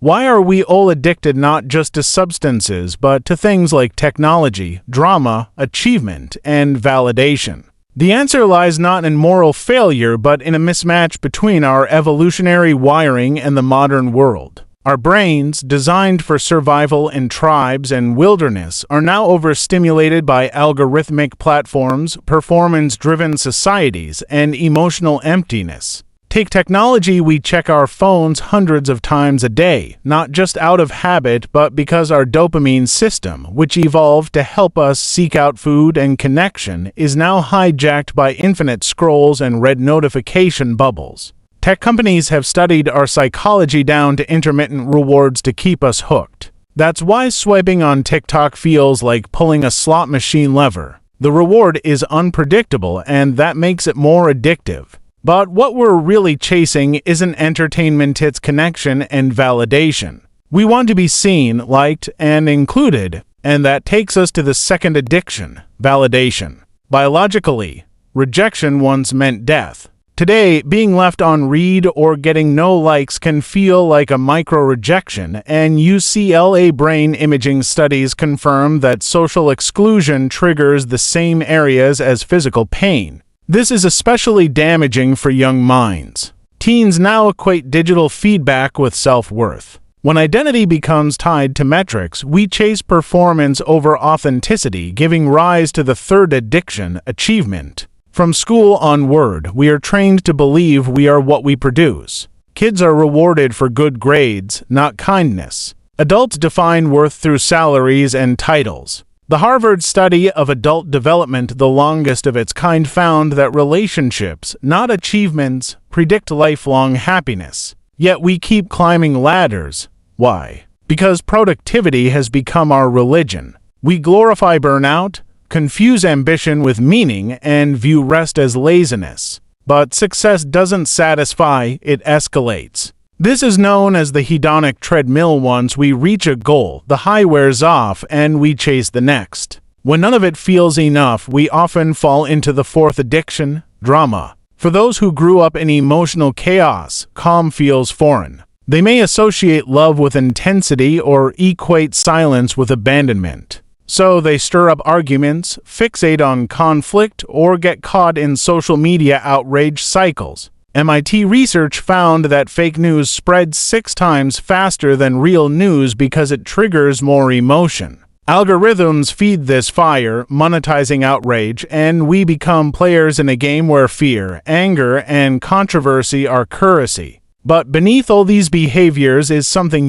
Why are we all addicted not just to substances, but to things like technology, drama, achievement, and validation? The answer lies not in moral failure, but in a mismatch between our evolutionary wiring and the modern world. Our brains, designed for survival in tribes and wilderness, are now overstimulated by algorithmic platforms, performance-driven societies, and emotional emptiness. Take technology, we check our phones hundreds of times a day, not just out of habit, but because our dopamine system, which evolved to help us seek out food and connection, is now hijacked by infinite scrolls and red notification bubbles. Tech companies have studied our psychology down to intermittent rewards to keep us hooked. That's why swiping on TikTok feels like pulling a slot machine lever. The reward is unpredictable, and that makes it more addictive. But what we're really chasing isn't entertainment, it's connection and validation. We want to be seen, liked, and included, and that takes us to the second addiction, validation. Biologically, rejection once meant death. Today, being left on read or getting no likes can feel like a micro-rejection, and UCLA brain imaging studies confirm that social exclusion triggers the same areas as physical pain. This is especially damaging for young minds. Teens now equate digital feedback with self-worth. When identity becomes tied to metrics, we chase performance over authenticity, giving rise to the third addiction, achievement. From school onward, we are trained to believe we are what we produce. Kids are rewarded for good grades, not kindness. Adults define worth through salaries and titles. The Harvard study of adult development, the longest of its kind, found that relationships, not achievements, predict lifelong happiness. Yet we keep climbing ladders. Why? Because productivity has become our religion. We glorify burnout, confuse ambition with meaning, and view rest as laziness. But success doesn't satisfy, it escalates. This is known as the hedonic treadmill. Once we reach a goal, the high wears off and we chase the next. When none of it feels enough, we often fall into the fourth addiction, drama. For those who grew up in emotional chaos, calm feels foreign. They may associate love with intensity or equate silence with abandonment. So they stir up arguments, fixate on conflict, or get caught in social media outrage cycles. MIT research found that fake news spreads 6 times faster than real news because it triggers more emotion. Algorithms feed this fire, monetizing outrage, and we become players in a game where fear, anger, and controversy are currency. But beneath all these behaviors is something